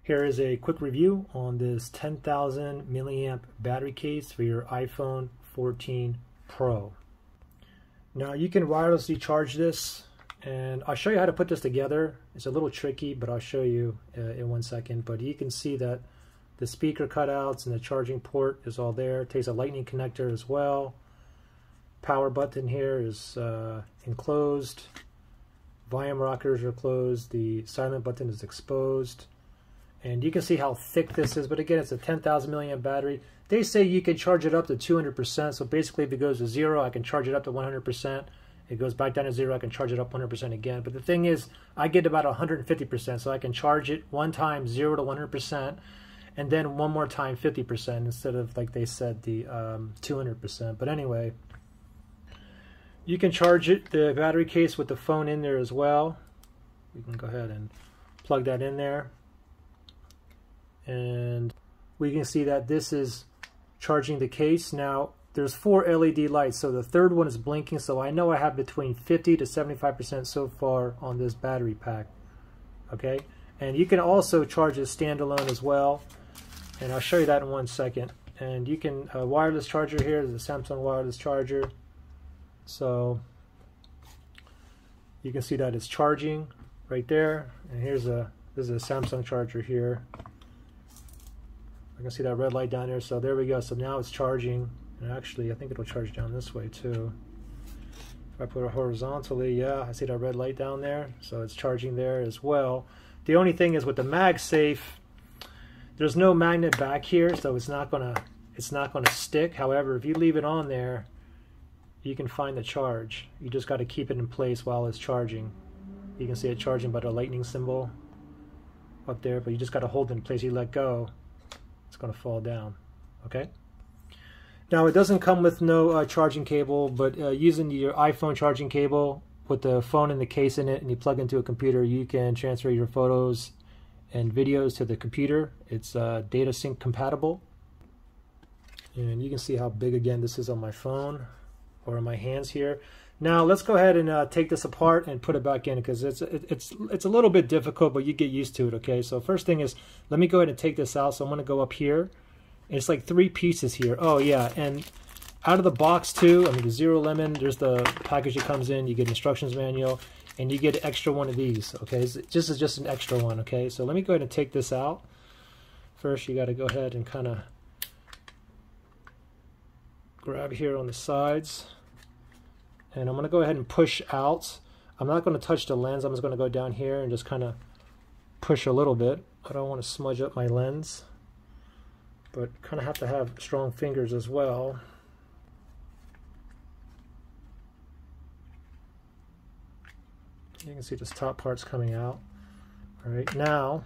Here is a quick review on this 10,000 milliamp battery case for your iPhone 14 Pro. Now you can wirelessly charge this, and I'll show you how to put this together. It's a little tricky, but I'll show you in 1 second. But you can see that the speaker cutouts and the charging port is all there. It takes a lightning connector as well. Power button here is enclosed. Volume rockers are closed. The silent button is exposed. And you can see how thick this is, but again, it's a 10,000 milliamp battery. They say you can charge it up to 200%, so basically if it goes to 0, I can charge it up to 100%. It goes back down to 0, I can charge it up 100% again. But the thing is, I get about 150%, so I can charge it one time 0 to 100%, and then one more time 50% instead of, like they said, the 200%. But anyway, you can charge it, the battery case, with the phone in there as well. We can go ahead and plug that in there. And we can see that this is charging the case. Now there's 4 LED lights, so the third one is blinking, so I know I have between 50 to 75% so far on this battery pack. Okay, and you can also charge it standalone as well, and I'll show you that in 1 second. And you can wireless charger here. There's a Samsung wireless charger, so you can see that it's charging right there. And this is a Samsung charger here. I can see that red light down there, so there we go. So now it's charging, and actually I think it'll charge down this way too. If I put it horizontally, yeah, I see that red light down there, so it's charging there as well. The only thing is with the MagSafe, there's no magnet back here, so it's not gonna stick. However, if you leave it on there, you can find the charge. You just got to keep it in place while it's charging. You can see it charging by the lightning symbol up there, but you just got to hold it in place. You let go, it's going to fall down. Okay, now it doesn't come with no charging cable, but using your iPhone charging cable with the phone and the case in it, and you plug into a computer, you can transfer your photos and videos to the computer. It's data sync compatible, and you can see how big again this is on my phone or in my hands here. Now let's go ahead and take this apart and put it back in, because it's a little bit difficult, but you get used to it. Okay, so first thing is, let me go ahead and take this out. So I'm going to go up here. It's like 3 pieces here. Oh yeah, and out of the box too, I mean the ZEROLEMON, there's the package that comes in. You get instructions manual, and you get an extra one of these. Okay, this is just an extra one. Okay, so let me go ahead and take this out. First, you got to go ahead and kind of grab here on the sides. And I'm going to go ahead and push out. I'm not going to touch the lens. I'm just going to go down here and just kind of push a little bit. I don't want to smudge up my lens, but kind of have to have strong fingers as well. You can see this top part's coming out. All right, now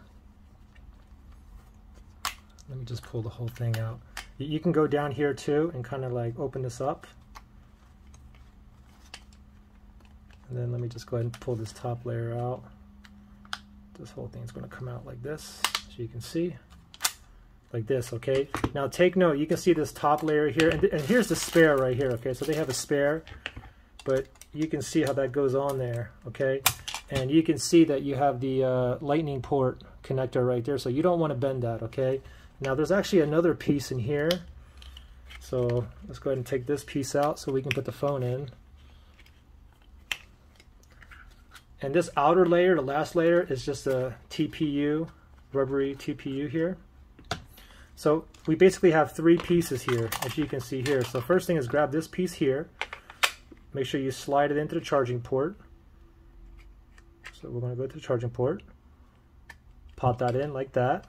let me just pull the whole thing out. You can go down here too and kind of like open this up. And then let me just go ahead and pull this top layer out. This whole thing is going to come out like this, so you can see. Like this, okay? Now take note, you can see this top layer here, and here's the spare right here, okay? So they have a spare, but you can see how that goes on there, okay? And you can see that you have the lightning port connector right there, so you don't want to bend that, okay? Now there's actually another piece in here. So let's go ahead and take this piece out so we can put the phone in. And this outer layer, the last layer, is just a TPU, rubbery TPU here. So we basically have 3 pieces here, as you can see here. So first thing is grab this piece here. Make sure you slide it into the charging port. So we're going to go to the charging port. Pop that in like that.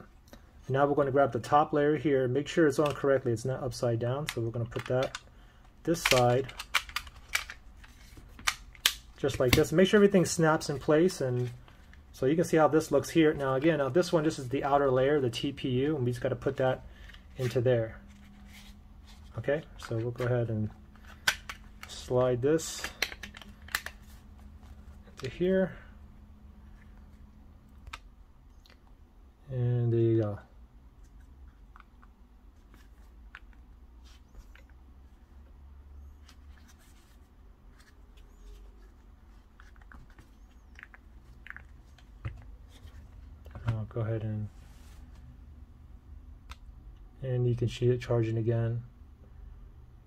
And now we're going to grab the top layer here. Make sure it's on correctly. It's not upside down. So we're going to put that this side. Just like this. Make sure everything snaps in place, and so you can see how this looks here. Now again, this one, this is the outer layer, the TPU, and we just got to put that into there. Okay, so we'll go ahead and slide this into here, and there you go. I'll go ahead and and you can see it charging again,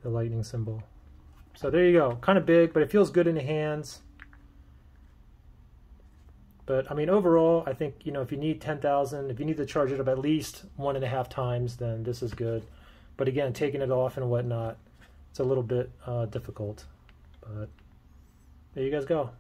the lightning symbol. So there you go. Kind of big, but it feels good in the hands. But I mean, overall, I think, you know, if you need 10,000, if you need to charge it up at least 1.5 times, then this is good. But again, taking it off and whatnot, it's a little bit difficult. But there you guys go.